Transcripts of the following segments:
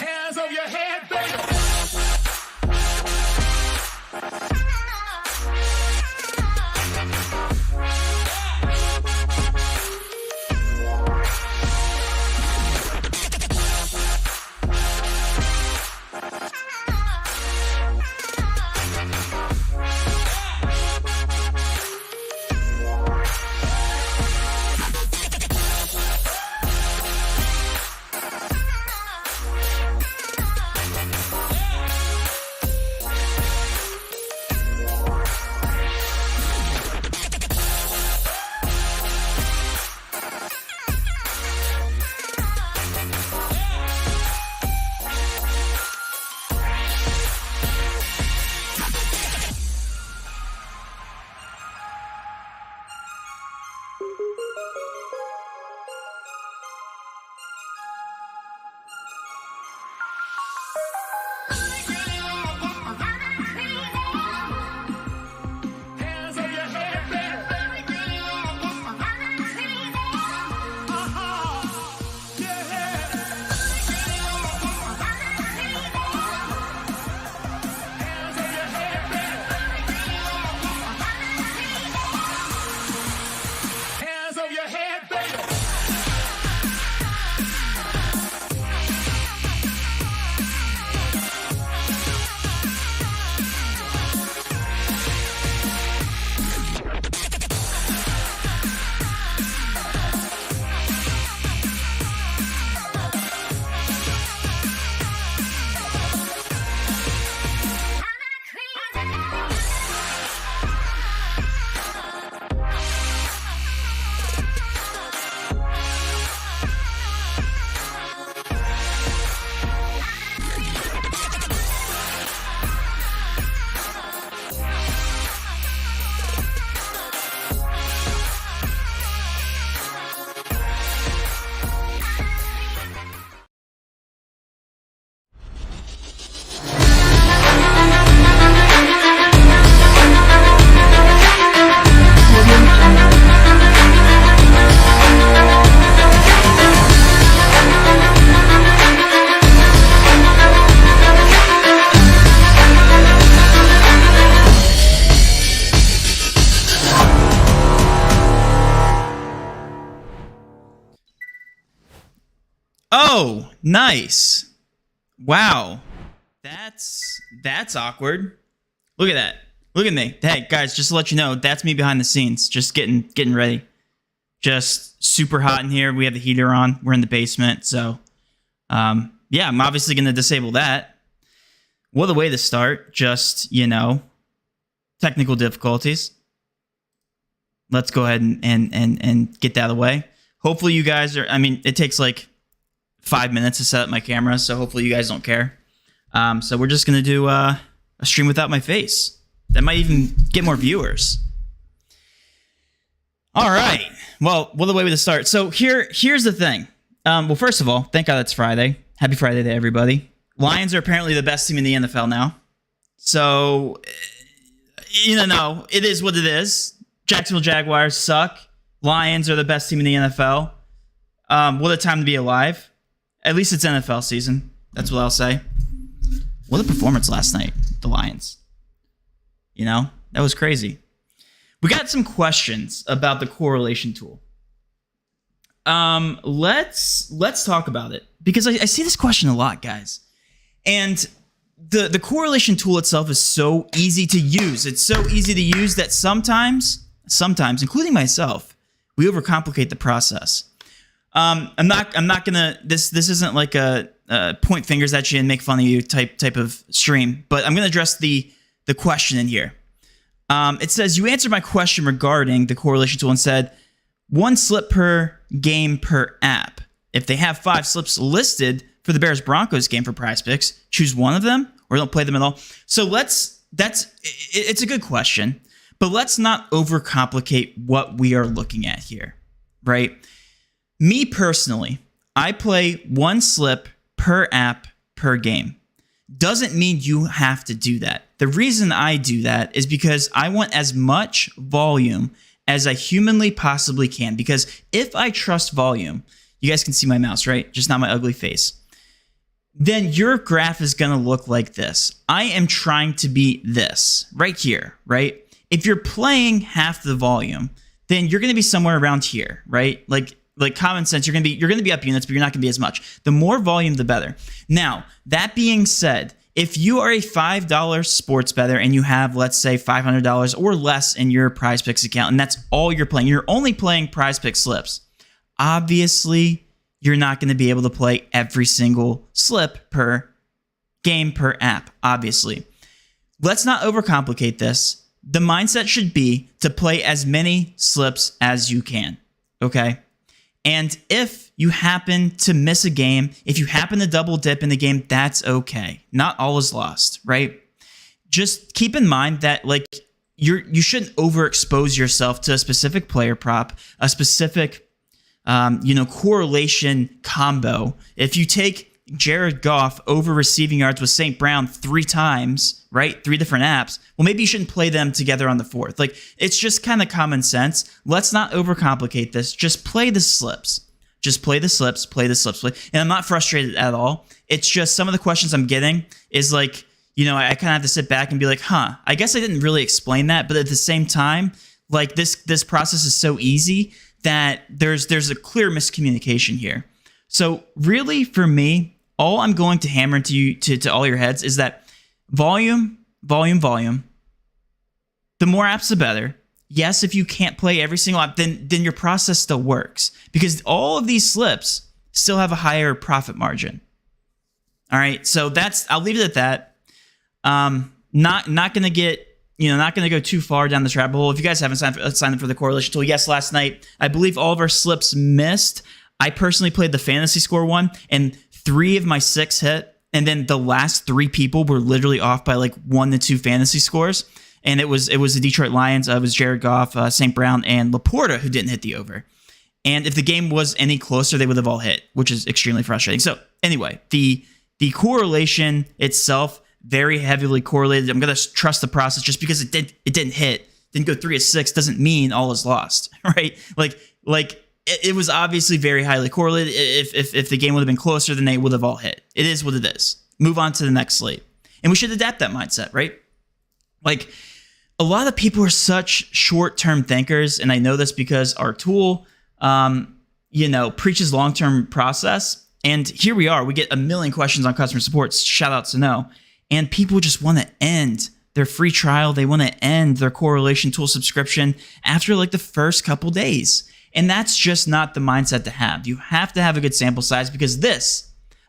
Hands over your head, baby. Oh, nice. Wow. That's awkward. Look at that. Look at me. Hey, guys, just to let you know, that's me behind the scenes. Just getting ready. Just super hot in here. We have the heater on. We're in the basement. So, yeah, I'm obviously going to disable that. What a way to start. Just, you know, technical difficulties. Let's go ahead and get that away. Hopefully you guys are, I mean, it takes like 5 minutes to set up my camera, so hopefully you guys don't care. So we're just going to do a stream without my face. That might even get more viewers. All right. Well, what a way to start. So here's the thing. Well, first of all, thank God it's Friday. Happy Friday to everybody. Lions are apparently the best team in the NFL now. So, you know, it is what it is. Jacksonville Jaguars suck. Lions are the best team in the NFL. What a time to be alive. At least it's NFL season. That's what I'll say. What a performance last night, the Lions. You know, that was crazy. We got some questions about the correlation tool. Let's talk about it, because I see this question a lot, guys. And the correlation tool itself is so easy to use. It's so easy to use that sometimes, including myself, we overcomplicate the process. I'm not gonna. This isn't like a point fingers at you and make fun of you type of stream. But I'm going to address the question in here. It says, you answered my question regarding the correlation tool and said, 1 slip per game per app. If they have 5 slips listed for the Bears-Broncos game for Prizepicks, choose one of them or don't play them at all. So it's a good question, but let's not overcomplicate what we are looking at here, right? Me personally, I play 1 slip per app per game. Doesn't mean you have to do that. The reason I do that is because I want as much volume as I humanly possibly can. Because if I trust volume, you guys can see my mouse, right? Just not my ugly face. Then your graph is going to look like this. I am trying to be this right here, right? If you're playing half the volume, then you're going to be somewhere around here, right? Like common sense, you're going to be up units, but you're not going to be as much. The more volume, the better. Now, that being said, if you are a $5 sports bettor and you have, let's say, $500 or less in your Prizepicks account, and that's all you're playing, you're only playing Prizepicks slips, obviously, you're not going to be able to play every single slip per game per app, obviously. Let's not overcomplicate this. The mindset should be to play as many slips as you can, okay? And if you happen to miss a game, if you happen to double dip in the game, that's okay. Not all is lost, right? Just keep in mind that you shouldn't overexpose yourself to a specific player prop, a specific correlation combo. If you take Jared Goff over receiving yards with St. Brown 3 times, right? 3 different apps. Well, maybe you shouldn't play them together on the 4th. It's just kind of common sense. Let's not overcomplicate this. Just play the slips. Just play the slips, play the slips. And I'm not frustrated at all. It's just some of the questions I'm getting is I kind of have to sit back and be like, I guess I didn't really explain that. But at the same time, this process is so easy that there's a clear miscommunication here. So really, for me, all I'm going to hammer into you to all your heads is that volume. The more apps, the better. Yes, if you can't play every single app, then your process still works because all of these slips still have a higher profit margin. All right, so I'll leave it at that. Not gonna go too far down this rabbit hole. If you guys haven't signed up for the correlation tool, yes, last night I believe all of our slips missed. I personally played the fantasy score one, and 3 of my 6 hit, and then the last 3 people were literally off by 1 to 2 fantasy scores. And it was the Detroit Lions. It was Jared Goff, St. Brown, and Laporta who didn't hit the over. And if the game was any closer, they would have all hit, which is extremely frustrating. So anyway, the correlation itself, very heavily correlated. I'm going to trust the process just because it didn't hit, didn't go 3 of 6 doesn't mean all is lost, right? It was obviously very highly correlated. If the game would have been closer, then they would have all hit. It is what it is. Move on to the next slate. And we should adapt that mindset, right? A lot of people are such short-term thinkers, and I know this because our tool, preaches long-term process. And here we are. We get a million questions on customer support. Shout out to No. And people just want to end their free trial. They want to end their correlation tool subscription after the first couple days. And that's just not the mindset to have. You have to have a good sample size because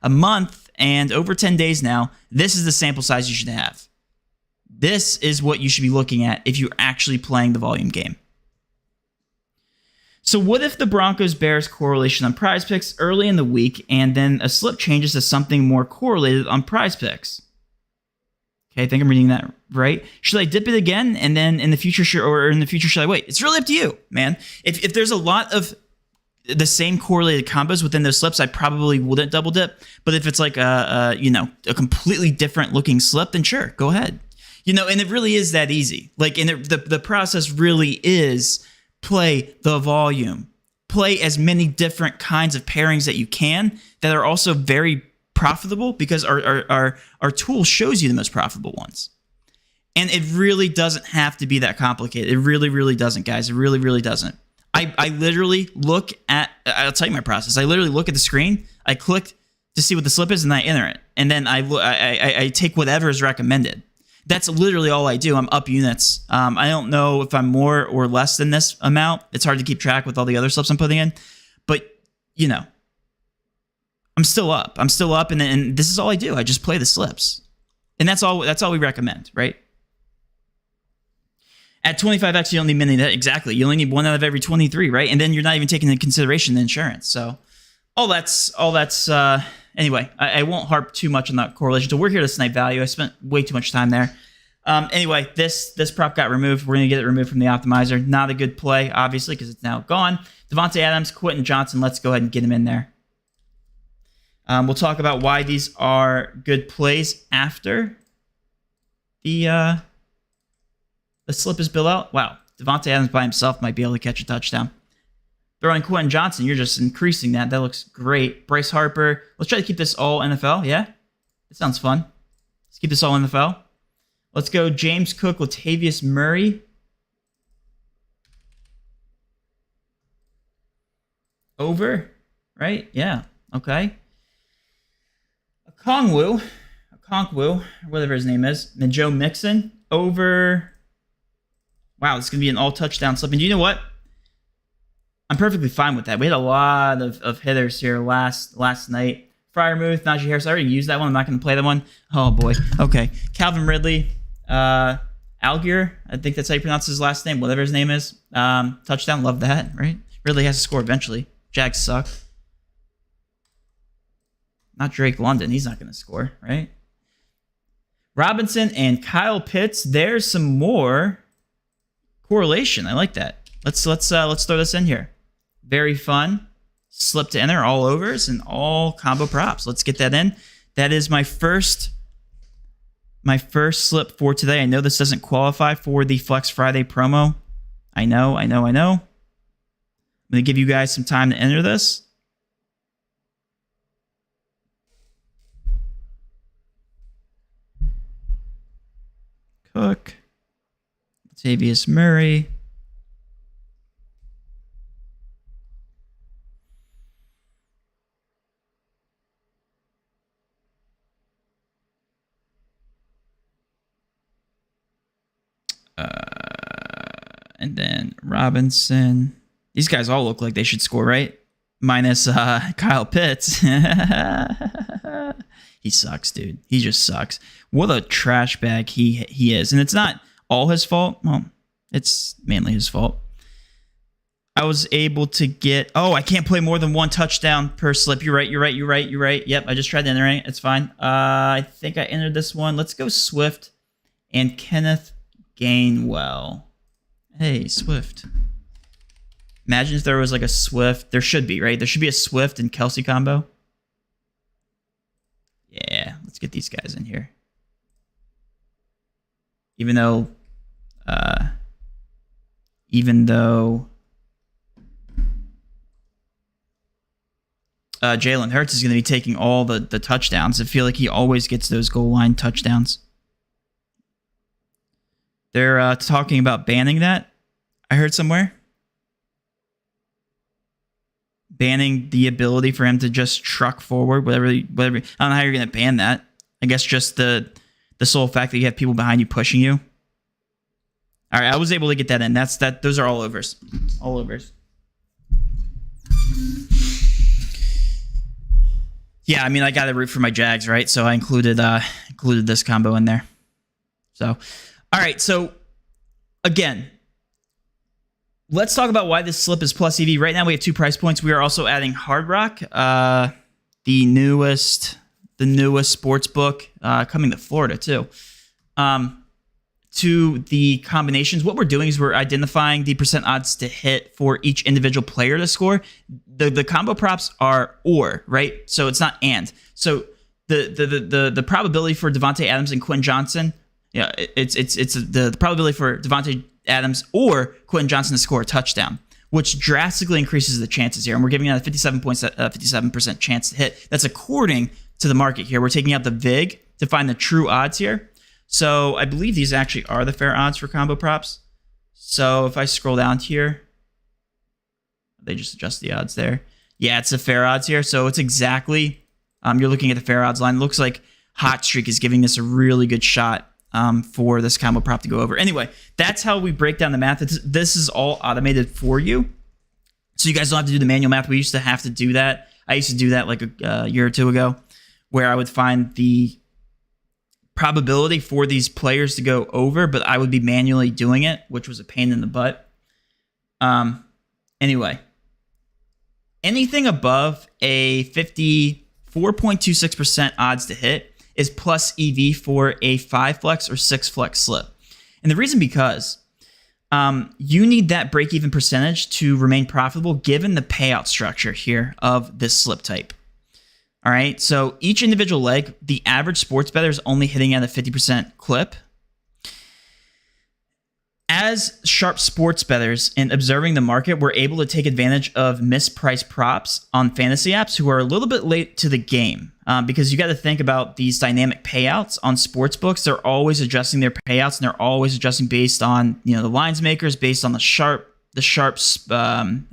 a month and over 10 days now, this is the sample size you should have. This is what you should be looking at if you're actually playing the volume game. So what if the Broncos-Bears correlation on Prizepicks early in the week and then a slip changes to something more correlated on Prizepicks? Okay, I think I'm reading that right. Should I dip it again and then in the future should I wait? It's really up to you, man. If there's a lot of the same correlated combos within those slips, I probably wouldn't double dip. But if it's a completely different looking slip, then sure, go ahead. And it really is that easy. The process really is play the volume. Play as many different kinds of pairings that you can that are also very profitable because our tool shows you the most profitable ones. And it really doesn't have to be that complicated. It really, really doesn't, guys. It really, really doesn't. I literally look at, I'll tell you my process. I literally look at the screen. I click to see what the slip is and I enter it. And then I take whatever is recommended. That's literally all I do. I'm up units. I don't know if I'm more or less than this amount. It's hard to keep track with all the other slips I'm putting in. But, I'm still up. And this is all I do. I just play the slips. And that's all we recommend, right? At 25x, you don't need many. Exactly. You only need 1 out of every 23, right? And then you're not even taking into consideration the insurance. So all that's anyway, I won't harp too much on that correlation. So we're here to snipe value. I spent way too much time there. Anyway, this prop got removed. We're going to get it removed from the optimizer. Not a good play, obviously, because it's now gone. Davante Adams, Quentin Johnson. Let's go ahead and get him in there. We'll talk about why these are good plays after the slip is built out. Wow, Davante Adams by himself might be able to catch a touchdown. Throwing Quentin Johnson, you're just increasing that. That looks great. Bryce Harper. Let's try to keep this all NFL. Yeah, it sounds fun. Let's keep this all NFL. Let's go James Cook, Latavius Murray. Over, right? Yeah, okay. Kongwu, whatever his name is, and Joe Mixon over. Wow, this is going to be an all-touchdown slip. And you know what? I'm perfectly fine with that. We had a lot of hitters here last night. Fryermuth, Najee Harris. I already used that one. I'm not going to play that one. Oh, boy. Okay. Calvin Ridley. Algier. I think that's how you pronounce his last name. Whatever his name is. Touchdown. Love that, right? Ridley has to score eventually. Jags suck. Not Drake London. He's not going to score, right? Robinson and Kyle Pitts. There's some more correlation. I like that. Let's throw this in here. Very fun. Slip to enter, all overs and all combo props. Let's get that in. That is my first slip for today. I know this doesn't qualify for the Flex Friday promo. I know. I'm going to give you guys some time to enter this. Cook. Latavius Murray. And then Robinson. These guys all look like they should score, right? Minus Kyle Pitts. He sucks, dude. He just sucks. What a trash bag he is. And it's not all his fault. Well, it's mainly his fault. I was able to get... Oh, I can't play more than 1 touchdown per slip. You're right. Yep, I just tried entering it. It's fine. I think I entered this one. Let's go Swift and Kenneth Gainwell. Hey, Swift. Imagine if there was like a Swift. There should be, right? There should be a Swift and Kelsey combo. Yeah, let's get these guys in here. Even though Jalen Hurts is going to be taking all the touchdowns, I feel like he always gets those goal line touchdowns. They're talking about banning that. I heard somewhere. Banning the ability for him to just truck forward, whatever. I don't know how you're going to ban that. I guess just the sole fact that you have people behind you pushing you. All right, I was able to get that in. Those are all overs. All overs. Yeah, I mean, I got to root for my Jags, right? So I included this combo in there. So, all right. So, again, let's talk about why this slip is plus EV. Right now, we have 2 price points. We are also adding Hard Rock, the newest sports book, coming to Florida too. To the combinations, what we're doing is we're identifying the percent odds to hit for each individual player to score. The combo props are or, right? So it's not and. So the probability for Davante Adams and Quentin Johnson, yeah, it's the probability for Davante Adams or Quentin Johnson to score a touchdown, which drastically increases the chances here. And we're giving out a 57% chance to hit. That's according to the market here. We're taking out the VIG to find the true odds here. So I believe these actually are the fair odds for combo props. So if I scroll down here, they just adjust the odds there. Yeah, it's the fair odds here. So it's exactly, you're looking at the fair odds line. It looks like Hot Streak is giving this a really good shot for this combo prop to go over. Anyway, that's how we break down the math. This is all automated for you. So you guys don't have to do the manual math. We used to have to do that. I used to do that like a year or two ago, where I would find the probability for these players to go over, but I would be manually doing it, which was a pain in the butt. Anyway, anything above a 54.26% odds to hit is plus EV for a 5 flex or 6 flex slip. And the reason because you need that break-even percentage to remain profitable given the payout structure here of this slip type. All right, so each individual leg, the average sports bettor is only hitting at a 50% clip. As sharp sports bettors and observing the market, we're able to take advantage of mispriced props on fantasy apps who are a little bit late to the game because you got to think about these dynamic payouts on sports books. They're always adjusting their payouts, and they're always adjusting based on the lines makers, based on the sharps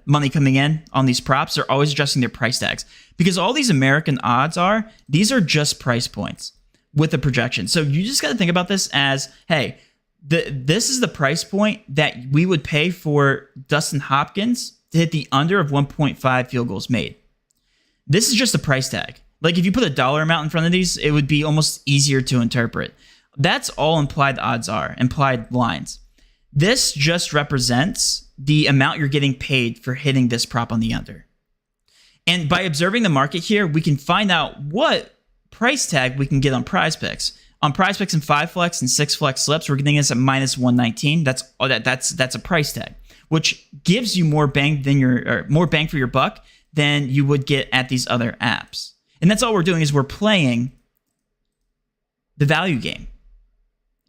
money coming in on these props. They're always adjusting their price tags because all these American odds these are just price points with a projection. So you just got to think about this as, hey, this is the price point that we would pay for Dustin Hopkins to hit the under of 1.5 field goals made. This is just a price tag. Like if you put a dollar amount in front of these, it would be almost easier to interpret. That's all implied odds are, implied lines. This just represents the amount you're getting paid for hitting this prop on the under. And by observing the market here, we can find out what price tag we can get on Prizepicks. On Prizepicks and 5 flex and 6 flex slips, we're getting this at minus 119. That's a price tag, which gives you more bang for your buck than you would get at these other apps. And that's all we're doing is we're playing the value game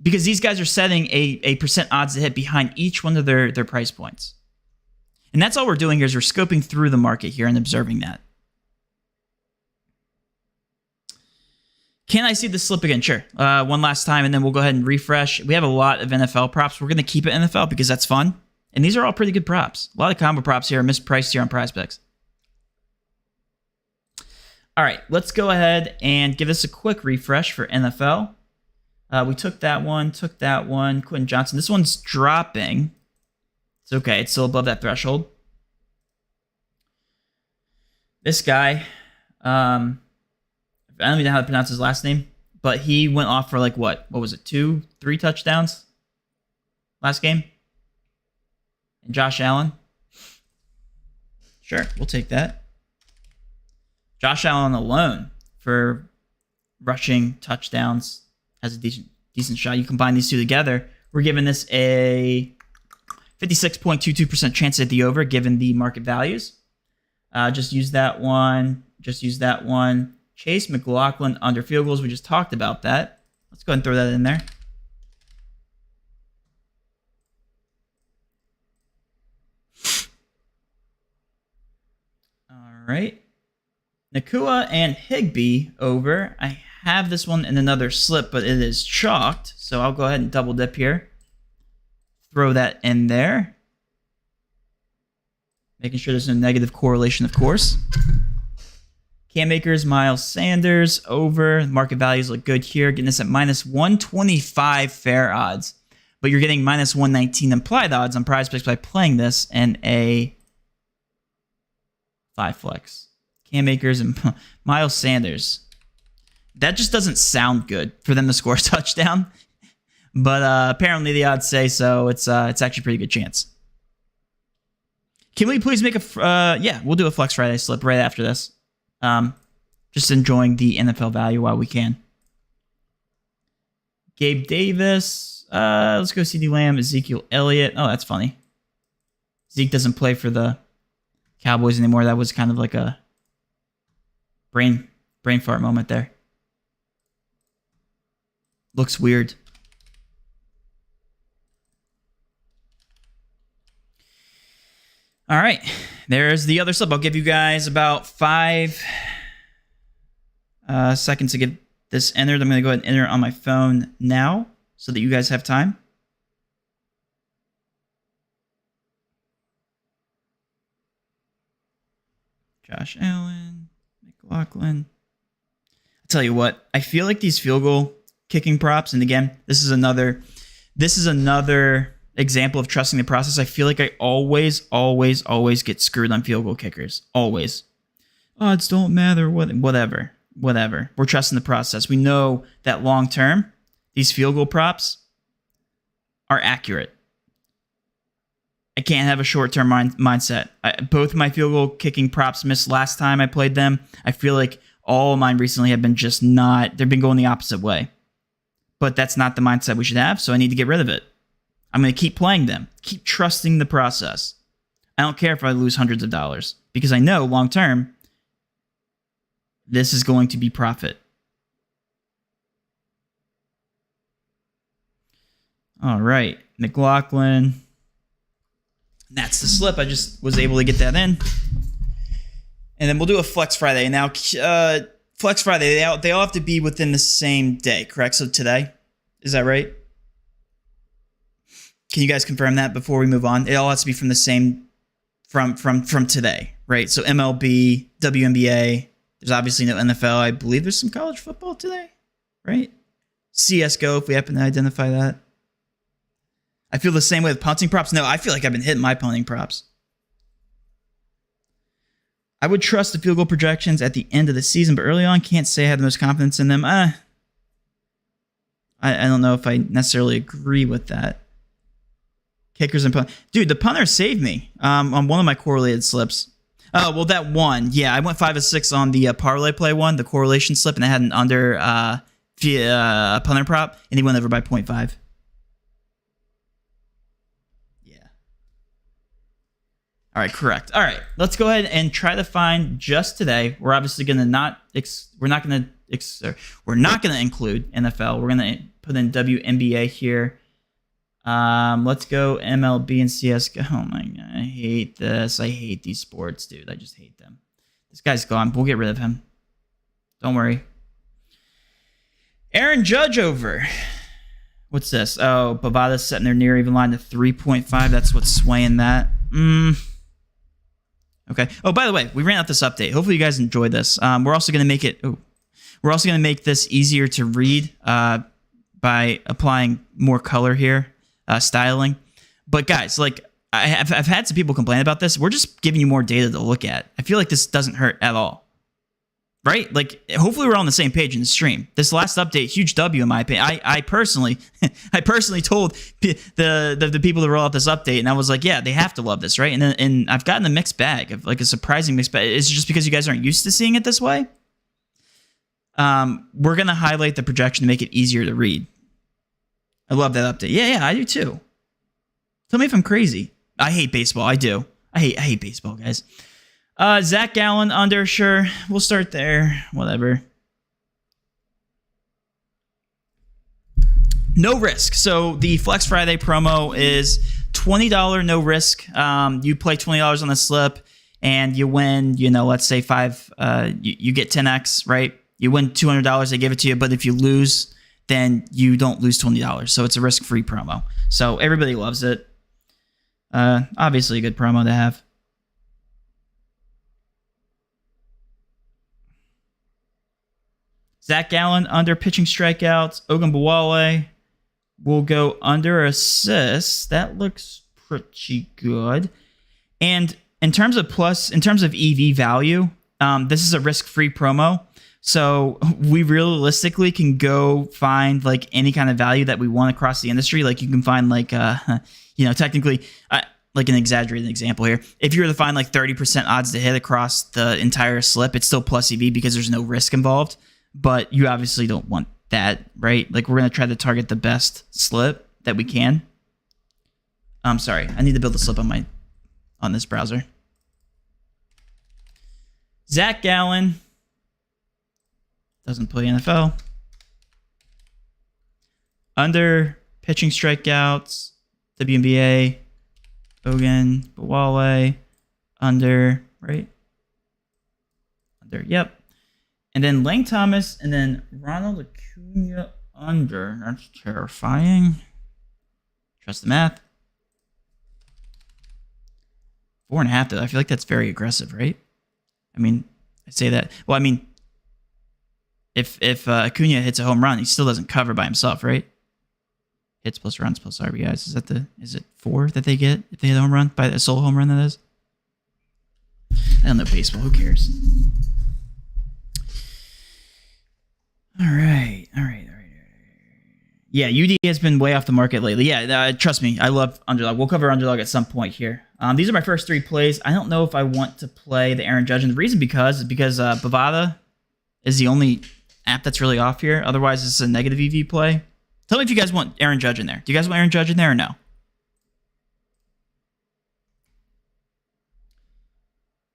because these guys are setting a percent odds to hit behind each one of their price points. And that's all we're doing here is we're scoping through the market here and observing that. Can I see the slip again? Sure. One last time, and then we'll go ahead and refresh. We have a lot of NFL props. We're going to keep it NFL because that's fun. And these are all pretty good props. A lot of combo props here are mispriced here on Prizepicks. All right, let's go ahead and give this a quick refresh for NFL. We took that one. Quentin Johnson. This one's dropping. It's okay. It's still above that threshold. This guy, I don't even know how to pronounce his last name, but he went off for like what was it, 2-3 touchdowns last game? And Josh Allen. Sure, we'll take that. Josh Allen alone for rushing touchdowns has a decent shot. You combine these two together, we're giving this a 56.22% chance at the over given the market values. Just use that one. Chase McLaughlin under field goals. We just talked about that. Let's go ahead and throw that in there. All right. Nakua and Higbee over. I have this one in another slip, but it is chalked. So I'll go ahead and double dip here. Throw that in there. Making sure there's no negative correlation, of course. Cam Akers, Miles Sanders over. Market values look good here. Getting this at minus 125 fair odds. But you're getting minus 119 implied odds on Prizepicks by playing this in a 5 flex. Cam Akers and Miles Sanders. That just doesn't sound good for them to score a touchdown. But apparently the odds say so. It's actually a pretty good chance. Can we please make a... yeah, we'll do a Flex Friday slip right after this. Just enjoying the NFL value while we can. Gabe Davis. Let's go CeeDee Lamb. Ezekiel Elliott. Oh, that's funny. Zeke doesn't play for the Cowboys anymore. That was kind of like a brain fart moment there. Looks weird. All right, there's the other slip. I'll give you guys about 5 seconds to get this entered. I'm going to go ahead and enter it on my phone now so that you guys have time. Josh Allen, McLaughlin. I'll tell you what, I feel like these field goal kicking props, and again, this is another example of trusting the process. I feel like I always get screwed on field goal kickers. Always. odds don't matter. Whatever. We're trusting the process. We know that long term, these field goal props are accurate. I can't have a short-term mindset. Both my field goal kicking props missed last time I played them. I feel like all of mine recently have been just not... They've been going the opposite way. But that's not the mindset we should have, so I need to get rid of it. I'm going to keep playing them. Keep trusting the process. I don't care if I lose hundreds of dollars, because I know long-term, this is going to be profit. All right. McLaughlin... That's the slip. I just was able to get that in. And then we'll do a Flex Friday. Now, Flex Friday, they all have to be within the same day, correct? So today? Is that right? Can you guys confirm that before we move on? It all has to be from the same, from today, right? So MLB, WNBA, there's obviously no NFL. I believe there's some college football today, right? CSGO, if we happen to identify that. I feel the same way with punting props. No, I feel like I've been hitting my punting props. I would trust the field goal projections at the end of the season, but early on, can't say I had the most confidence in them. I don't know if I necessarily agree with that. Kickers and punters. Dude, the punter saved me on one of my correlated slips. Oh, well, that one. Yeah, I went 5 of 6 on the parlay play one, the correlation slip, and I had an under punter prop, and he went over by 0.5. All right, correct. All right, let's go ahead and try to find just today. We're obviously going to we're not going to include NFL. We're going to put in WNBA here. Let's go MLB and CS:GO. Oh my god, I hate this. I hate these sports, dude. I just hate them. This guy's gone. We'll get rid of him. Don't worry. Aaron Judge over. What's this? Oh, Bovada's setting their near even line to 3.5. That's what's swaying that. Okay. Oh, by the way, we ran out this update. Hopefully you guys enjoyed this. We're also going to make it... we're also going to make this easier to read by applying more color here, styling. But guys, like, I've had some people complain about this. We're just giving you more data to look at. I feel like this doesn't hurt at all. Right? Like, hopefully we're on the same page in the stream. This last update, huge W in my opinion. I personally told the people to roll out this update, and I was like, yeah, they have to love this, right? And I've gotten a mixed bag of like a surprising mixed bag. Is it just because you guys aren't used to seeing it this way? We're gonna highlight the projection to make it easier to read. I love that update. Yeah, I do too. Tell me if I'm crazy. I hate baseball. I do. I hate baseball, guys. Zach Gallen under, sure. We'll start there. Whatever. No risk. So the Flex Friday promo is $20 no risk. You play $20 on the slip and you win, let's say 5, you get 10x, right? You win $200, they give it to you. But if you lose, then you don't lose $20. So it's a risk-free promo. So everybody loves it. Obviously a good promo to have. Zach Gallen under pitching strikeouts. Ogunbowale will go under assists. That looks pretty good. And in terms of EV value, this is a risk-free promo. So we realistically can go find like any kind of value that we want across the industry. Like you can find like, technically, like an exaggerated example here. If you were to find like 30% odds to hit across the entire slip, it's still plus EV because there's no risk involved. But you obviously don't want that, right? Like we're going to try to target the best slip that we can. I'm sorry. I need to build a slip on this browser. Zach Gallen doesn't play NFL. Under pitching strikeouts, WNBA, Ogunbowale, under, right? Under, yep. And then Lane Thomas, and then Ronald Acuna under. That's terrifying. Trust the math. 4.5, though. I feel like that's very aggressive, right? I mean, I say that. Well, I mean, if Acuna hits a home run, he still doesn't cover by himself, right? Hits plus runs plus RBIs. Is it 4 that they get if they hit a home run? By a solo home run, that is? I don't know baseball. Who cares? All right. Yeah, UD has been way off the market lately. Yeah, trust me. I love Underdog. We'll cover Underdog at some point here. These are my first 3 plays. I don't know if I want to play the Aaron Judge. And the reason is because Bovada is the only app that's really off here. Otherwise, it's a negative EV play. Tell me if you guys want Aaron Judge in there. Do you guys want Aaron Judge in there or no?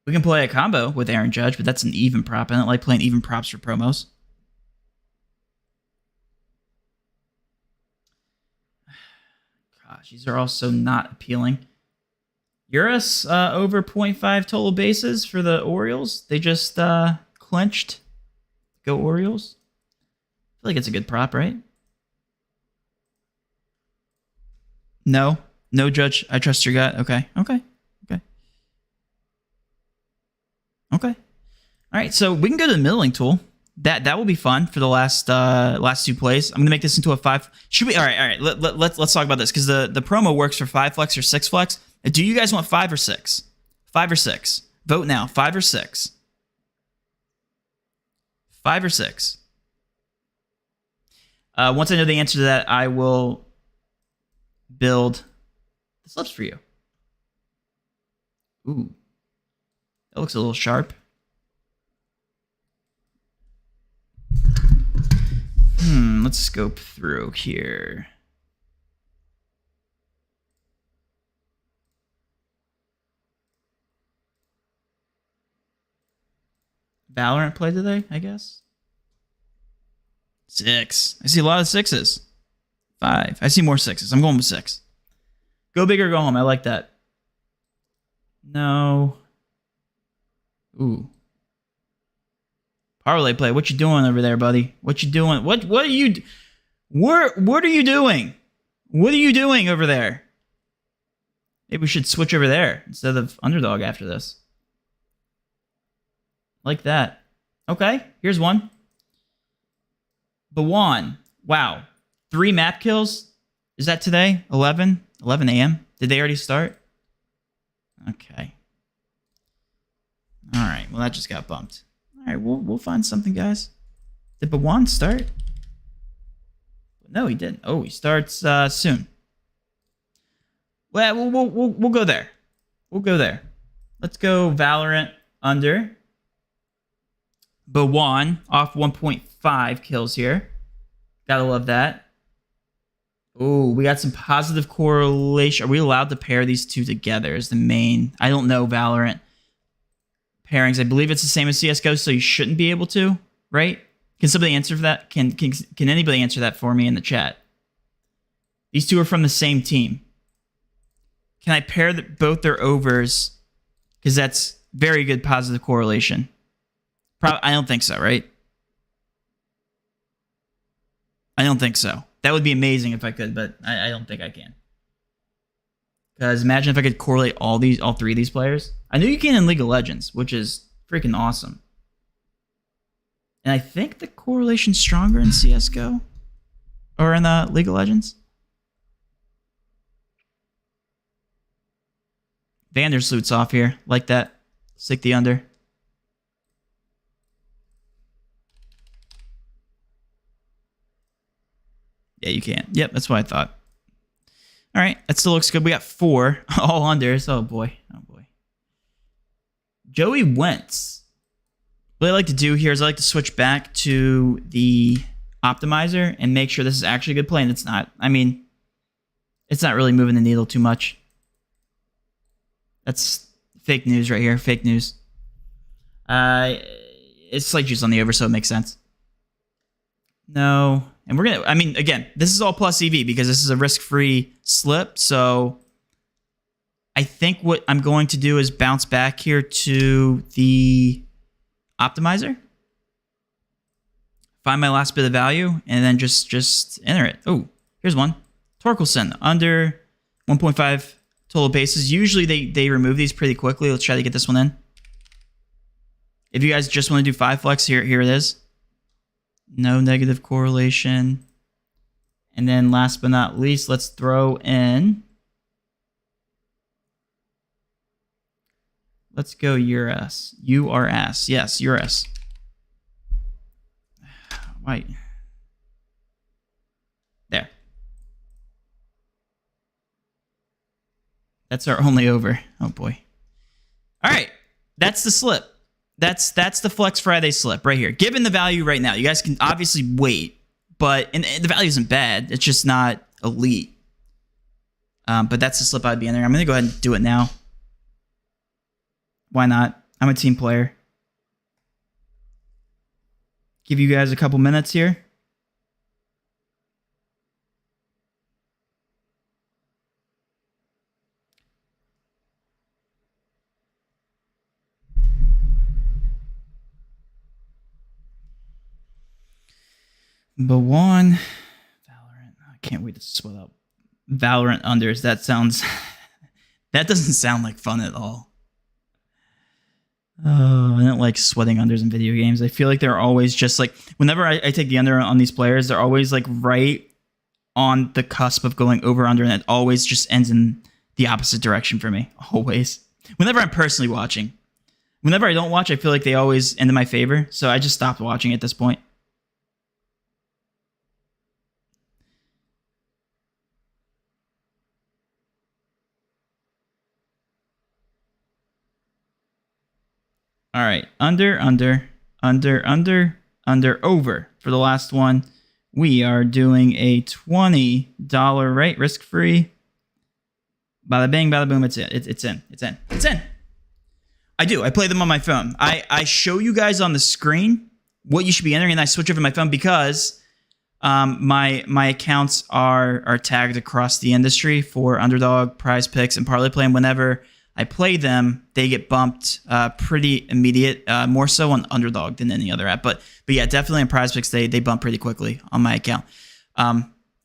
We can play a combo with Aaron Judge, but that's an even prop. I don't like playing even props for promos. Gosh, these are also not appealing. Urus over 0.5 total bases for the Orioles. They just clinched. Go Orioles. I feel like it's a good prop, right? No Judge. I trust your gut. Okay. All right, so we can go to the middling tool. That will be fun for the last 2 plays. I'm gonna make this into a 5. Should we? All right. Let's talk about this because the promo works for 5 flex or 6 flex. Do you guys want 5 or 6? 5 or 6? Vote now. 5 or 6? 5 or 6? Once I know the answer to that, I will build the slips for you. Ooh, that looks a little sharp. Let's scope through here. Valorant play today, I guess. 6. I see a lot of 6s. 5. I see more 6s. I'm going with 6. Go big or go home. I like that. No. Ooh. Parlay play. What you doing over there, buddy? What you doing? What are you? What are you doing? What are you doing over there? Maybe we should switch over there instead of Underdog after this. Like that. Okay, here's one. Bawan. Wow. 3 map kills. Is that today? 11 a.m. Did they already start? Okay. All right. Well, that just got bumped. All right, we'll find something, guys. Did Bawan start? No, he didn't. Oh, he starts soon. Well, we'll go there. We'll go there. Let's go Valorant under. Bawan off 1.5 kills here. Gotta love that. Oh, we got some positive correlation. Are we allowed to pair these 2 together as the main? I don't know Valorant pairings. I believe it's the same as CSGO, so you shouldn't be able to, right? Can somebody answer for that? Can anybody answer that for me in the chat? These 2 are from the same team. Can I pair both their overs? Because that's very good positive correlation. I don't think so, right? I don't think so. That would be amazing if I could, but I don't think I can. Because imagine if I could correlate all 3 of these players. I know you can in League of Legends, which is freaking awesome. And I think the correlation's stronger in CSGO. Or in League of Legends. Vandersloot's off here. Like that. Stick the under. Yeah, you can. Yep, that's what I thought. All right, that still looks good. We got 4 all unders. Oh boy. Joey Wentz. What I like to do here is I like to switch back to the optimizer and make sure this is actually a good play, and it's not. I mean, it's not really moving the needle too much. That's fake news right here. Fake news. It's slight juice on the over, so it makes sense. No. And we're going to, I mean, again, this is all plus EV because this is a risk-free slip. So I think what I'm going to do is bounce back here to the optimizer. Find my last bit of value and then just enter it. Oh, here's one. Torkelson under 1.5 total bases. Usually they remove these pretty quickly. Let's try to get this one in. If you guys just want to do 5 flex, here it is. No negative correlation. And then last but not least, let's throw in Let's go URS. URS. Yes, URS. Why? There. That's our only over. Oh boy. All right. That's the slip. That's the Flex Friday slip right here. Given the value right now, you guys can obviously wait, but and the value isn't bad. It's just not elite. But that's the slip I'd be entering. I'm going to go ahead and do it now. Why not? I'm a team player. Give you guys a couple minutes here. But one Valorant. I can't wait to split up Valorant unders. That sounds that doesn't sound like fun at all. Oh, I don't like sweating unders in video games. I feel like they're always just like whenever I take the under on these players, they're always like right on the cusp of going over under, and it always just ends in the opposite direction for me. Always. Whenever I'm personally watching. Whenever I don't watch, I feel like they always end in my favor. So I just stopped watching at this point. All right, under, over. For the last one, we are doing a $20 rate, risk-free. Bada bing, bada boom, it's in. I do, I play them on my phone. I show you guys on the screen what you should be entering, and I switch over to my phone because my accounts are tagged across the industry for Underdog, Prizepicks, and Parlay Play, and whenever I play them, they get bumped pretty immediate, more so on Underdog than any other app. But yeah, definitely in Prizepicks, they bump pretty quickly on my account.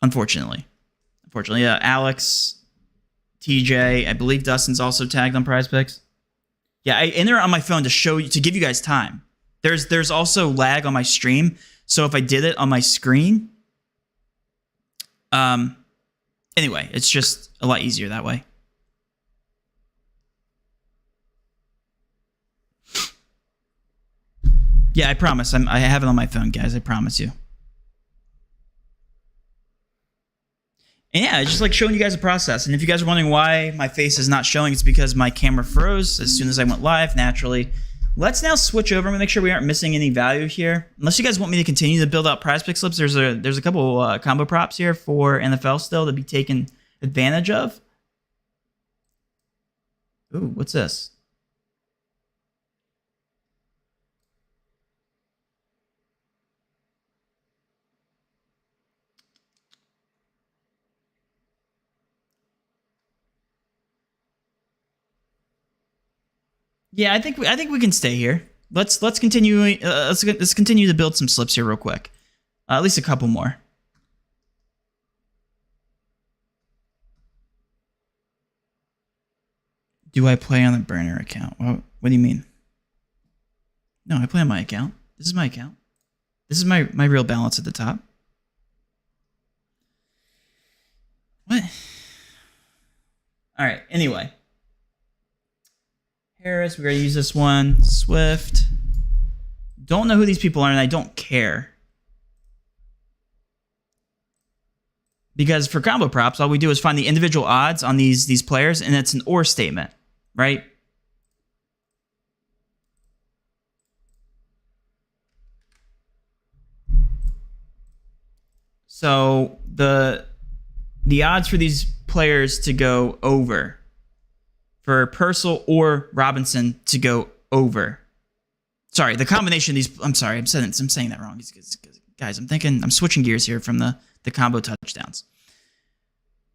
Unfortunately. Yeah, Alex, TJ, I believe Dustin's also tagged on Prizepicks. Yeah, I enter on my phone to show you, to give you guys time. There's also lag on my stream, so if I did it on my screen, anyway, it's just a lot easier that way. Yeah, I promise. I have it on my phone, guys. I promise you. And yeah, I just like showing you guys the process. And if you guys are wondering why my face is not showing, it's because my camera froze as soon as I went live, naturally. Let's now switch over and make sure we aren't missing any value here. Unless you guys want me to continue to build out Prizepicks slips, there's a couple combo props here for NFL still to be taken advantage of. Ooh, what's this? Yeah, I think we can stay here. Let's continue. Let's continue to build some slips here real quick. At least a couple more. Do I play on the burner account? What do you mean? No, I play on my account. This is my account. This is my real balance at the top. What? All right. Anyway. Harris, we're going to use this one. Swift. Don't know who these people are, and I don't care. Because for combo props, all we do is find the individual odds on these players, and it's an or statement, right? So the odds for these players to go over, for Purcell or Robinson to go over. Sorry, the combination of these. I'm sorry, I'm saying that wrong. Guys, I'm switching gears here from the combo touchdowns.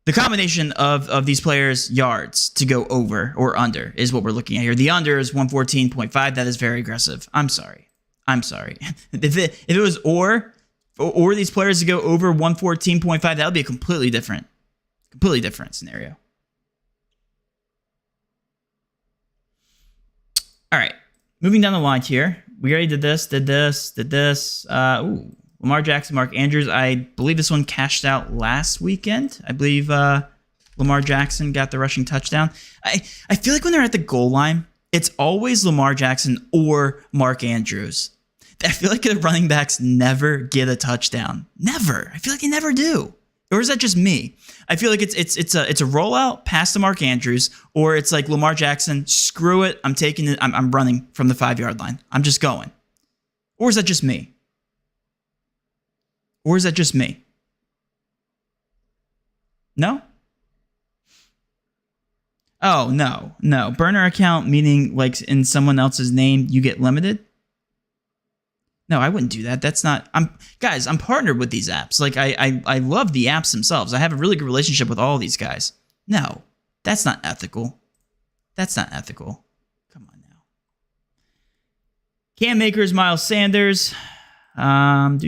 The combination of these players' yards to go over or under is what we're looking at here. The under is 114.5. That is very aggressive. I'm sorry. If it was or these players to go over 114.5, that would be a completely different scenario. All right, moving down the line here. We already did this. Lamar Jackson, Mark Andrews. I believe this one cashed out last weekend. I believe Lamar Jackson got the rushing touchdown. I feel like when they're at the goal line, It's always Lamar Jackson or Mark Andrews. I feel like the running backs never get a touchdown. Never. I feel like they never do. Or is that just me? I feel like it's a rollout pass to Mark Andrews, or it's like Lamar Jackson. Screw it. I'm taking it. I'm running from the 5-yard line. I'm just going. Or is that just me? Or is that just me? No? Oh, no. Burner account, meaning like in someone else's name, you get limited? No, I wouldn't do that. That's not... Guys, I'm partnered with these apps. Like, I love the apps themselves. I have a really good relationship with all these guys. No, that's not ethical. That's not ethical. Come on now. Cam Makers, Miles Sanders. That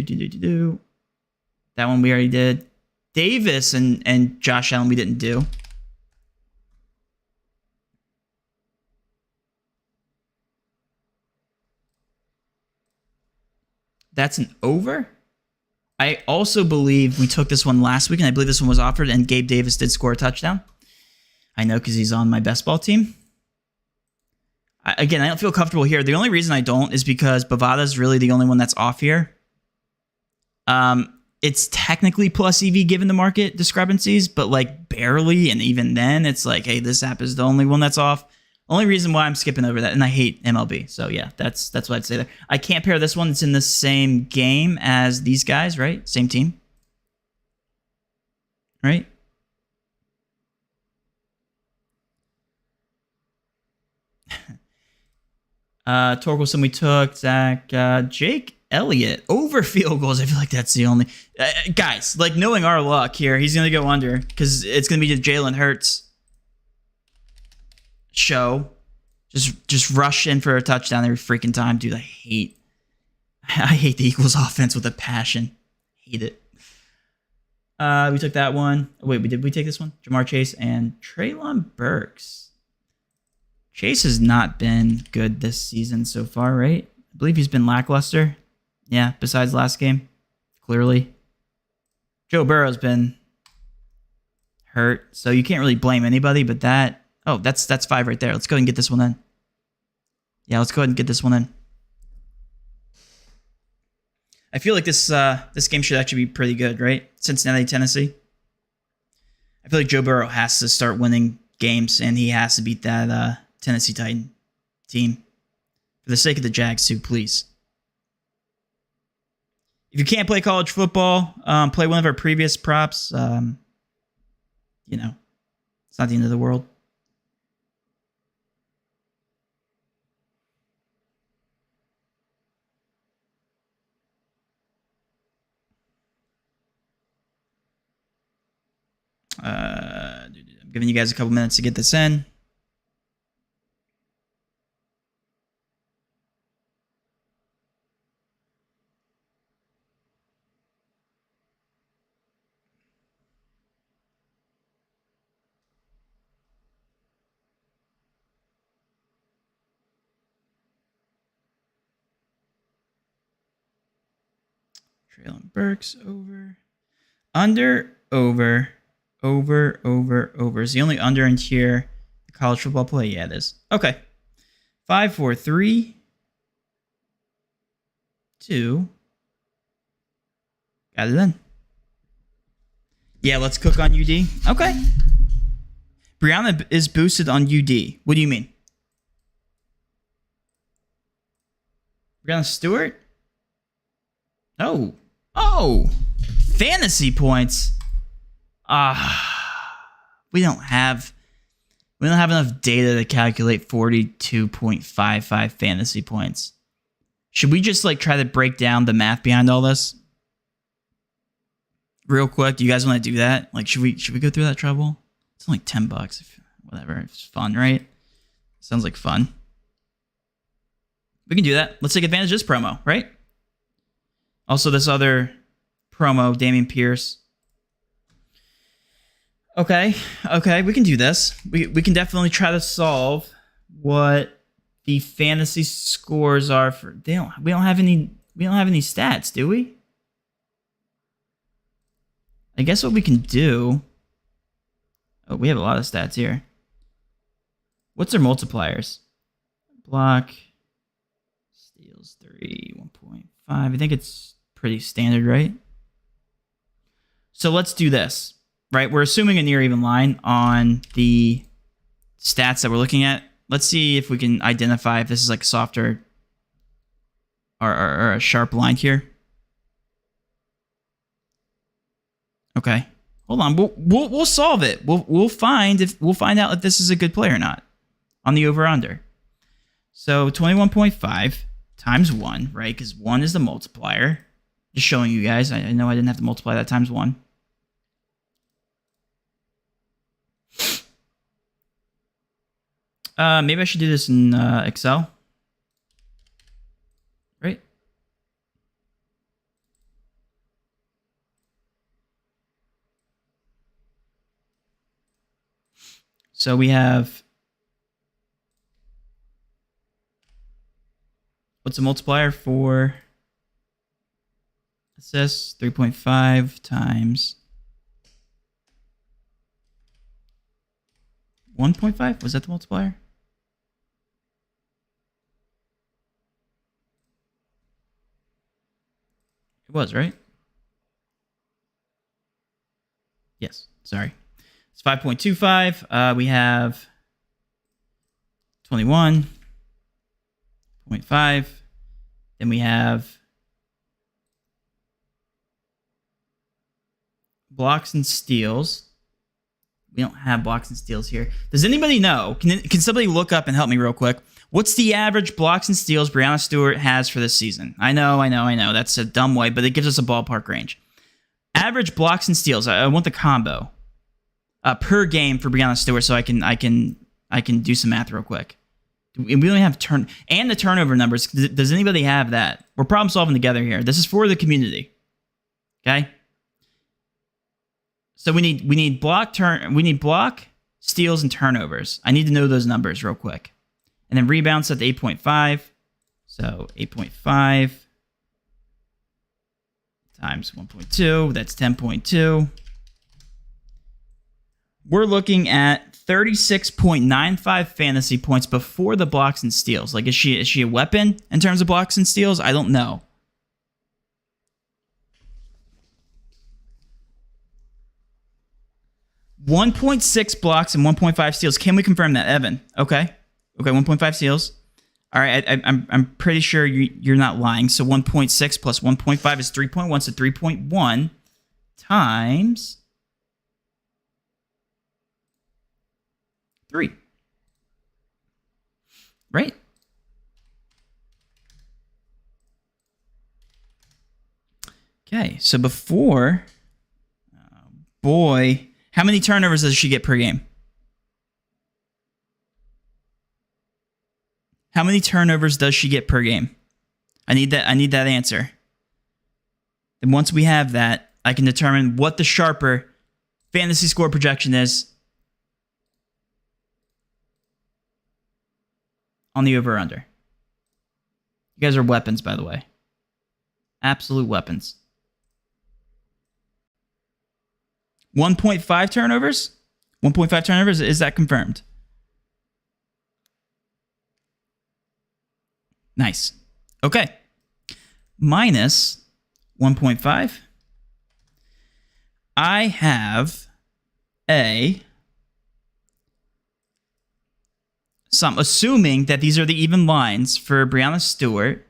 one we already did. Davis and Josh Allen we didn't do. That's an over. I also believe we took this one last week, and I believe this one was offered, and Gabe Davis did score a touchdown. I know because he's on my best ball team. Again, I don't feel comfortable here. The only reason I don't is because Bovada is really the only one that's off here. It's technically plus EV given the market discrepancies, but like barely, and even then, it's like, hey, this app is the only one that's off. Only reason why I'm skipping over that, and I hate MLB. So yeah, that's what I'd say there. I can't pair this one. It's in the same game as these guys, right? Same team, right? Torkelson we took. Zach, Jake Elliott over field goals. I feel like that's the only guys. Like knowing our luck here, he's gonna go under because it's gonna be the Jalen Hurts show. Just rush in for a touchdown every freaking time, dude. I hate the Eagles offense with a passion. Hate it. We took that one. Wait, did we take this one? Jamar Chase and Treylon Burks. Chase has not been good this season so far, right? I believe he's been lackluster. Yeah, besides last game, clearly. Joe Burrow's been hurt, so you can't really blame anybody, but that... Oh, that's 5 right there. Let's go ahead and get this one in. Yeah, let's go ahead and get this one in. I feel like this game should actually be pretty good, right? Cincinnati, Tennessee. I feel like Joe Burrow has to start winning games, and he has to beat that Tennessee Titan team. For the sake of the Jags, too, please. If you can't play college football, play one of our previous props. It's not the end of the world. I'm giving you guys a couple minutes to get this in. Treylon Burks over. Under, over. Over. Is the only under in here college football play? Yeah, it is. Okay. 5, 4, 3, 2. Got it in. Yeah, let's cook on UD. Okay. Brianna is boosted on UD. What do you mean? Brianna Stewart? Oh. Fantasy points. We don't have enough data to calculate 42.55 fantasy points. Should we just like try to break down the math behind all this? Real quick, do you guys want to do that? Like, should we go through that trouble? It's only $10. Whatever. It's fun, right? Sounds like fun. We can do that. Let's take advantage of this promo, right? Also, this other promo, Dameon Pierce. Okay, we can do this. We can definitely try to solve what the fantasy scores are for. We don't have any stats, do we? I guess what we can do. Oh, we have a lot of stats here. What's their multipliers? block. Steals 3, 1.5. I think it's pretty standard, right? So let's do this, right? We're assuming a near even line on the stats that we're looking at. Let's see if we can identify if this is like softer or a sharp line here. Okay, hold on. We'll solve it. We'll find out if this is a good play or not on the over under. So 21.5 times 1, right? Because 1 is the multiplier. Just showing you guys. I know I didn't have to multiply that times 1. Maybe I should do this in Excel. Right? So we have... What's the multiplier for assist? 3.5 times 1.5? Was that the multiplier? It was, right? Yes, sorry. It's 5.25. We have 21.5. Then we have blocks and steals. We don't have blocks and steals here. Does anybody know? Can somebody look up and help me real quick? What's the average blocks and steals Brianna Stewart has for this season? I know. That's a dumb way, but it gives us a ballpark range. Average blocks and steals. I want the combo per game for Brianna Stewart, so I can do some math real quick. We only have the turnover numbers. Does anybody have that? We're problem solving together here. This is for the community. Okay. So we need block, steals, and turnovers. I need to know those numbers real quick. And then rebounds at the 8.5. So 8.5 times 1.2. That's 10.2. We're looking at 36.95 fantasy points before the blocks and steals. Like, is she a weapon in terms of blocks and steals? I don't know. .6 blocks and 1.5 steals. Can we confirm that, Evan? Okay, 1.5 steals. All right, I'm pretty sure you're not lying. So 1.6 plus 1.5 is 3.1. So 3.1 times 3. Right? Okay, so before, boy, how many turnovers does she get per game? How many turnovers does she get per game? I need that answer. And once we have that, I can determine what the sharper fantasy score projection is on the over-under. You guys are weapons, by the way. Absolute weapons. 1.5 turnovers? 1.5 turnovers, is that confirmed? Nice. Okay. Minus 1.5. I have so I'm assuming that these are the even lines for Brianna Stewart.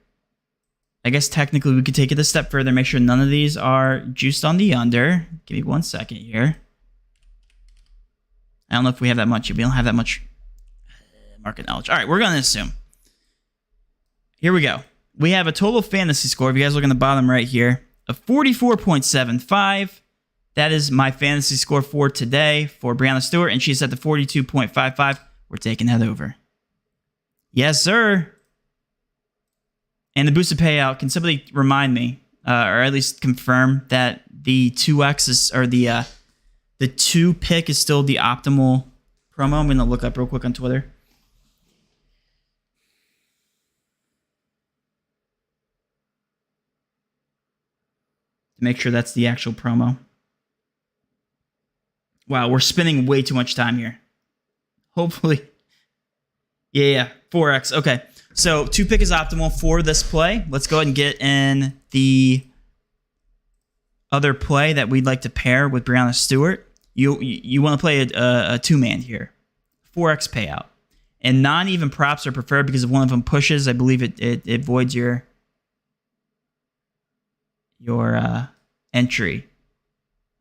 I guess technically we could take it a step further, make sure none of these are juiced on the under. Give me 1 second here. I don't know if we have that much. We don't have that much market knowledge. All right, we're going to assume. Here we go. We have a total fantasy score, if you guys look in the bottom right here, of 44.75. That is my fantasy score for today for Brianna Stewart, and she's at the 42.55. We're taking that over. Yes, sir. And the boosted payout, can somebody remind me, or at least confirm that the 2X is, or the 2 pick is still the optimal promo? I'm going to look up real quick on Twitter. To make sure that's the actual promo. Wow, we're spending way too much time here. Hopefully Yeah. 4x. Okay. So 2 pick is optimal for this play. Let's go ahead and get in the other play that we'd like to pair with Brianna Stewart. You want to play a 2-man here. 4x payout. And non-even props are preferred because if one of them pushes, I believe it voids your entry.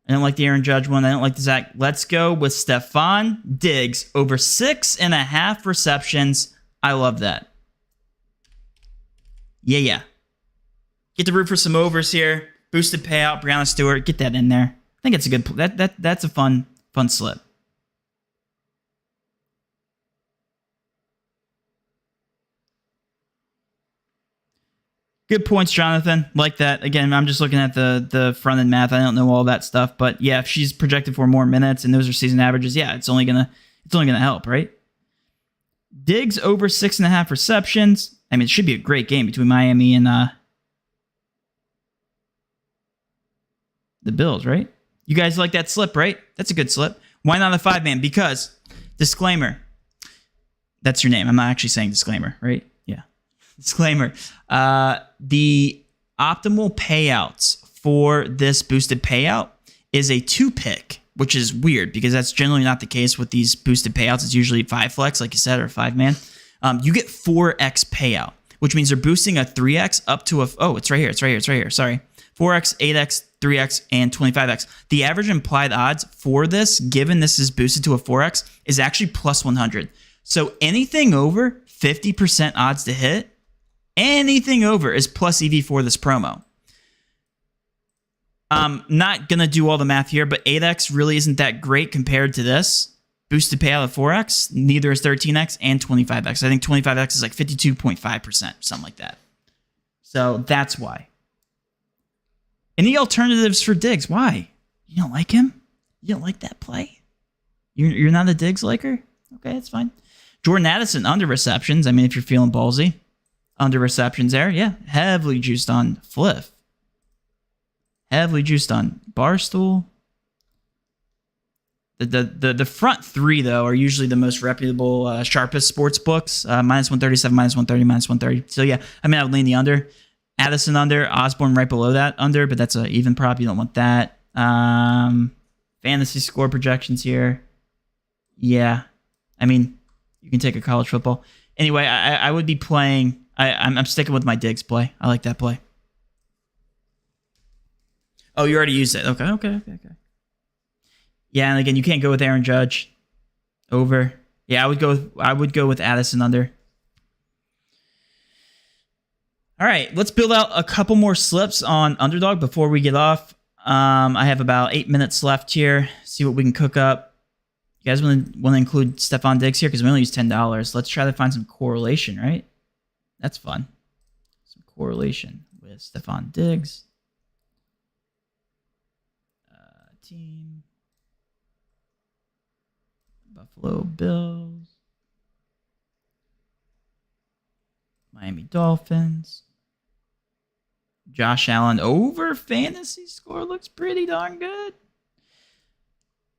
I don't like the Aaron Judge one. I don't like the Zach. Let's go with Stefon Diggs over 6.5 receptions. I love that. Yeah. Get to root for some overs here. Boosted payout, Brianna Stewart. Get that in there. I think it's a good. That's a fun slip. Good points, Jonathan. Like that. Again, I'm just looking at the front end math. I don't know all that stuff, but yeah, if she's projected for more minutes and those are season averages, yeah, it's only gonna help, right? Diggs over 6.5 receptions. I mean, it should be a great game between Miami and the Bills, right? You guys like that slip, right? That's a good slip. Why not a 5-man? Because, disclaimer, that's your name. I'm not actually saying disclaimer, right? Yeah. Disclaimer. The optimal payouts for this boosted payout is a 2-pick, which is weird because that's generally not the case with these boosted payouts. It's usually 5 flex, like you said, or 5-man. You get 4x payout, which means they're boosting a 3x up to a... Oh, it's right here. Sorry. 4x, 8x, 3x, and 25x. The average implied odds for this, given this is boosted to a 4x, is actually plus 100. So anything over 50% odds to hit, anything over is plus EV for this promo. I'm not going to do all the math here, but 8x really isn't that great compared to this. Boosted payout of 4x, neither is 13x and 25x. I think 25x is like 52.5%, something like that. So that's why. Any alternatives for Diggs? Why? You don't like him? You don't like that play? You're not a Diggs liker? Okay, that's fine. Jordan Addison, under receptions. I mean, if you're feeling ballsy. Under receptions there. Yeah, heavily juiced on Fliff. Heavily juiced on Barstool. The front 3, though, are usually the most reputable, sharpest sports books. Minus 137, minus 130, minus 130. So, yeah, I mean, I would lean the under. Addison under, Osborne right below that under, but that's an even prop. You don't want that. Fantasy score projections here. Yeah. I mean, you can take a college football. Anyway, I would be playing... I'm sticking with my Diggs play. I like that play. Oh, you already used it. Okay. Yeah, and again, you can't go with Aaron Judge. Over. Yeah, I would go with Addison under. All right, let's build out a couple more slips on Underdog before we get off. I have about 8 minutes left here. See what we can cook up. You guys want to include Stefon Diggs here because we only use $10. Let's try to find some correlation, right? That's fun. Some correlation with Stefon Diggs. Team. Buffalo Bills. Miami Dolphins. Josh Allen over fantasy score looks pretty darn good.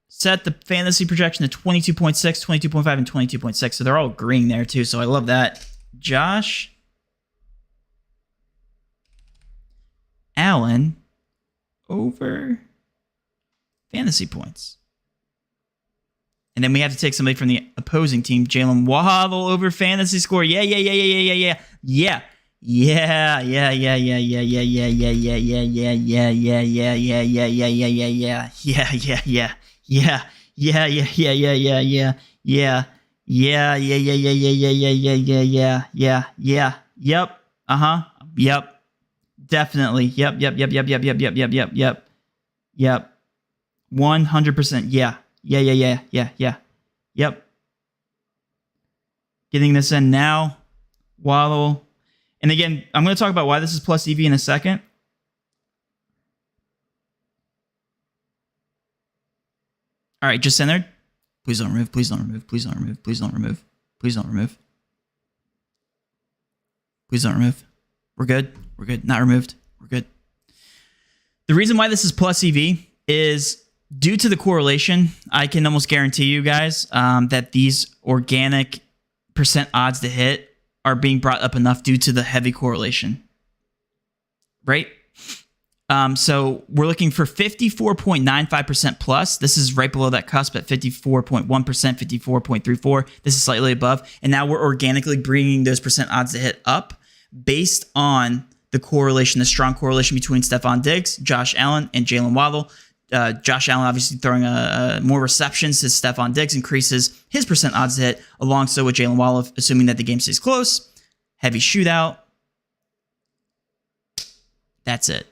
Set the fantasy projection to 22.6, 22.5, and 22.6. So they're all agreeing there too. So I love that. Josh Allen over fantasy points. And then we have to take somebody from the opposing team. Jalen Waddle over fantasy score. Yeah. Yep. Yep. Definitely. Yep. 100%. Yeah. Yep. Getting this in now. Waddle. And again, I'm going to talk about why this is plus EV in a second. All right, just entered. Please don't remove. Please don't remove. Please don't remove. Please don't remove. Please don't remove. Please don't remove. We're good. We're good. Not removed. We're good. The reason why this is plus EV is due to the correlation. I can almost guarantee you guys that these organic percent odds to hit are being brought up enough due to the heavy correlation, right? So we're looking for 54.95% plus. This is right below that cusp at 54.1%, 54.34. This is slightly above. And now we're organically bringing those percent odds to hit up based on the correlation, the strong correlation between Stephon Diggs, Josh Allen, and Jalen Waddle. Josh Allen obviously throwing more receptions to Stephon Diggs increases his percent odds to hit, alongside with Jalen Waddle, assuming that the game stays close. Heavy shootout. That's it.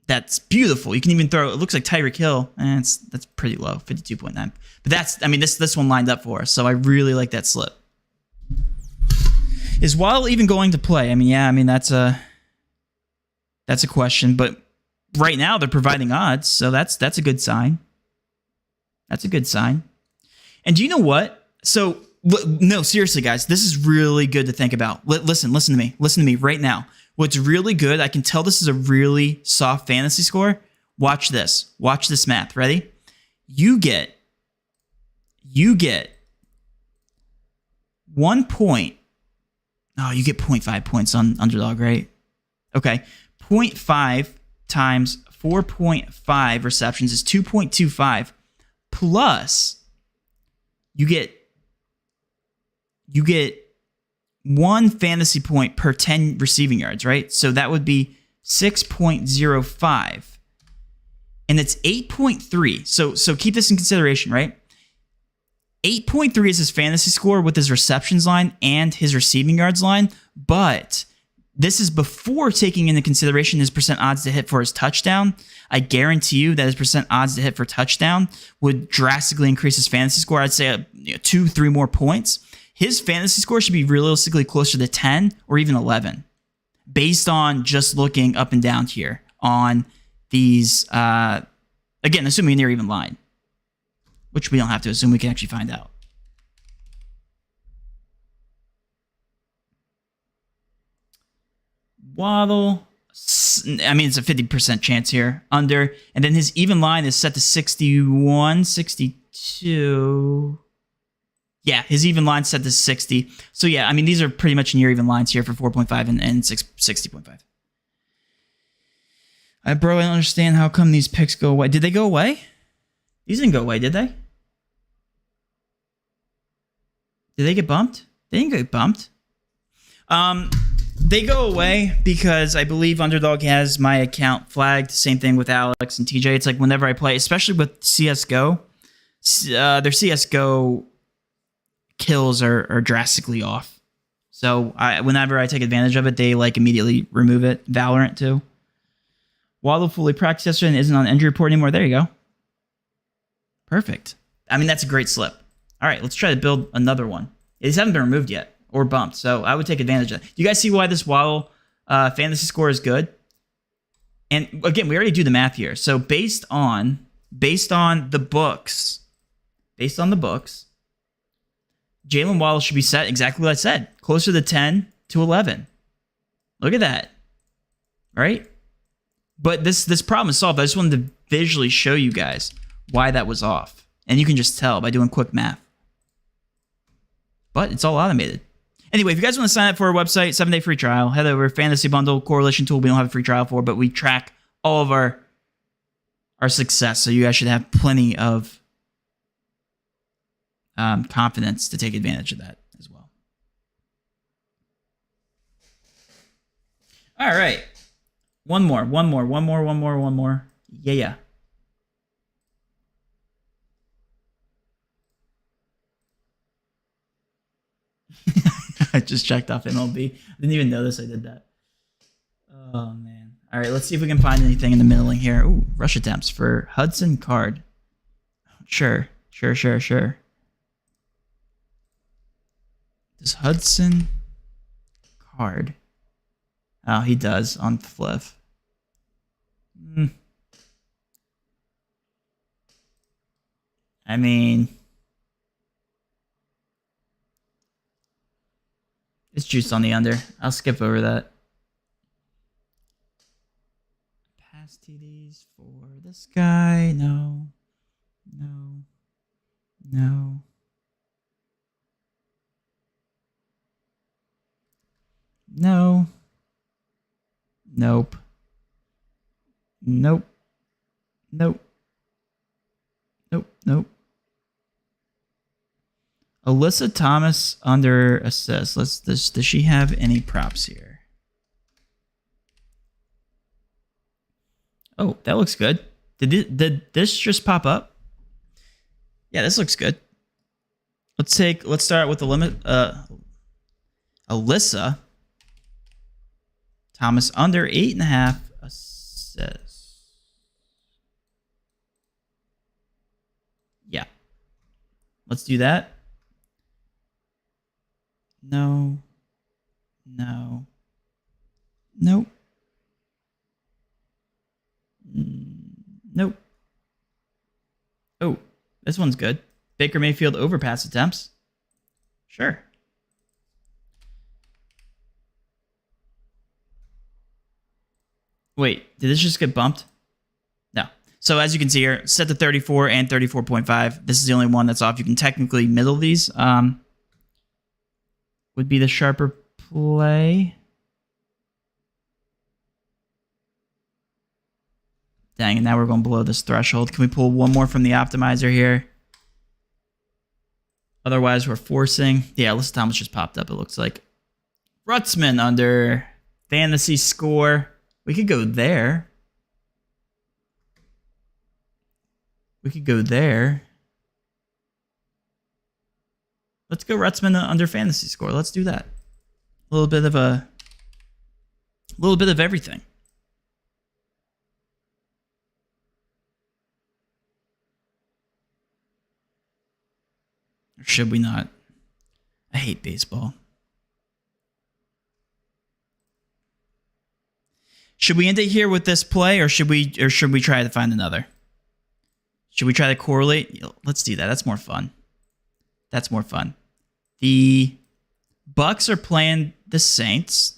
That's beautiful. You can even throw, it looks like Tyreek Hill, and that's pretty low, 52.9. But this one lined up for us, so I really like that slip. Is Waddle even going to play? That's a question, but right now they're providing odds, so that's a good sign. That's a good sign. And do you know what? So, no, seriously, guys, this is really good to think about. Listen to me. Listen to me right now. What's really good, I can tell this is a really soft fantasy score. Watch this. Watch this math. Ready? You get 1 point. Oh, you get 0.5 points on underdog, right? Okay. 0.5 times 4.5 receptions is 2.25. Plus, you get 1 fantasy point per 10 receiving yards, right? So that would be 6.05. And it's 8.3. So keep this in consideration, right? 8.3 is his fantasy score with his receptions line and his receiving yards line, but this is before taking into consideration his percent odds to hit for his touchdown. I guarantee you that his percent odds to hit for touchdown would drastically increase his fantasy score. I'd say 2-3 more points. His fantasy score should be realistically closer to 10 or even 11 based on just looking up and down here on these, again, assuming near even line, which we don't have to assume, we can actually find out. Waddle, it's a 50% chance here, under, and then his even line is set to 61, 62. Yeah, his even line set to 60. So yeah, these are pretty much near even lines here for 4.5 and 60.5. I don't understand how come these picks go away. Did they go away? These didn't go away, did they? Did they get bumped? They didn't get bumped. They go away because I believe Underdog has my account flagged. Same thing with Alex and TJ. It's like whenever I play, especially with CSGO, their CSGO kills are drastically off. So whenever I take advantage of it, they immediately remove it. Valorant too. Waddle fully practiced yesterday and isn't on injury report anymore. There you go. Perfect. That's a great slip. All right, let's try to build another one. These haven't been removed yet or bumped, so I would take advantage of that. Do you guys see why this Waddle fantasy score is good? And again, we already do the math here. So based on the books, Jalen Waddle should be set exactly what I said, closer to 10 to 11. Look at that, right? But this problem is solved. I just wanted to visually show you guys why that was off. And you can just tell by doing quick math. But it's all automated. Anyway, if you guys want to sign up for our website, 7-day free trial, head over Fantasy Bundle Correlation Tool. We don't have a free trial for, but we track all of our success. So you guys should have plenty of confidence to take advantage of that as well. All right. One more. Yeah. I just checked off MLB. I didn't even notice I did that. Oh, man. All right, let's see if we can find anything in the middling here. Ooh, rush attempts for Hudson Card. Sure. Does Hudson Card? Oh, he does on Flip. It's juiced on the under. I'll skip over that. Pass TDs for this guy. No. No. Nope. Nope. Nope. Nope. Nope. Alyssa Thomas under assist. Does she have any props here? Oh, that looks good. Did this just pop up? Yeah, this looks good. Let's start with the limit. Alyssa Thomas under 8.5 assists. Yeah. Let's do that. No. No. Nope. Nope. Oh, this one's good. Baker Mayfield overpass attempts. Sure. Wait, did this just get bumped? No. So as you can see here, set to 34 and 34.5. This is the only one that's off. You can technically middle these. Would be the sharper play. Dang, and now we're going below this threshold. Can we pull one more from the optimizer here? Otherwise, we're forcing. Yeah, Alyssa Thomas just popped up, it looks like. Rutzman under fantasy score. We could go there. We could go there. Let's go Rutzman under fantasy score. Let's do that. A little bit of everything. Or should we not? I hate baseball. Should we end it here with this play, or should we try to find another? Should we try to correlate? Let's do that. That's more fun. That's more fun. The Bucks are playing the Saints.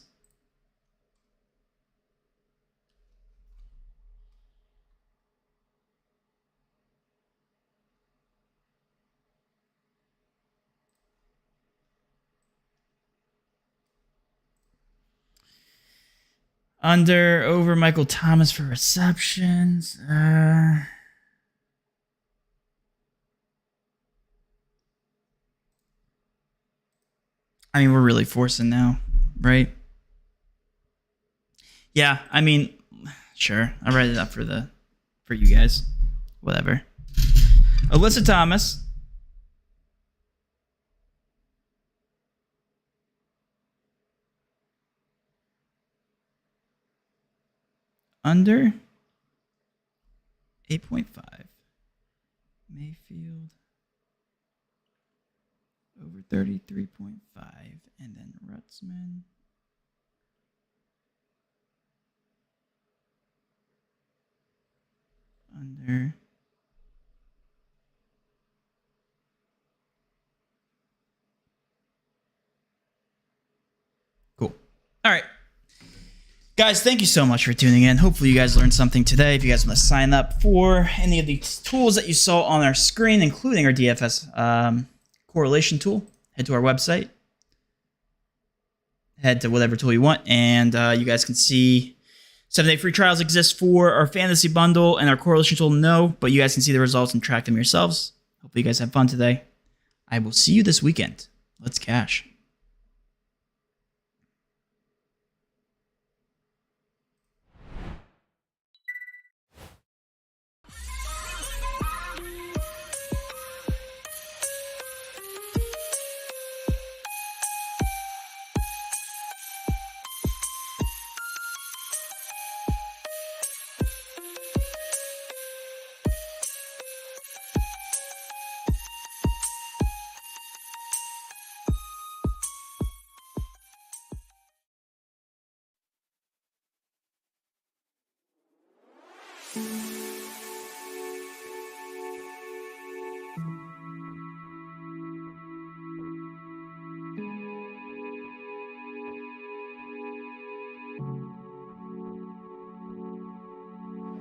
Under, over Michael Thomas for receptions. I mean, we're really forcing now, right? Yeah, I mean, sure. I'll write it up for you guys. Whatever. Alyssa Thomas. Under 8.5. Mayfield over 33.5. And then Rutzman under. Cool. All right. Guys, thank you so much for tuning in. Hopefully you guys learned something today. If you guys want to sign up for any of these tools that you saw on our screen, including our DFS correlation tool, head to our website. Head to whatever tool you want, and you guys can see 7-day free trials exist for our fantasy bundle and our correlation tool. No, but you guys can see the results and track them yourselves. Hopefully you guys have fun today. I will see you this weekend. Let's cash.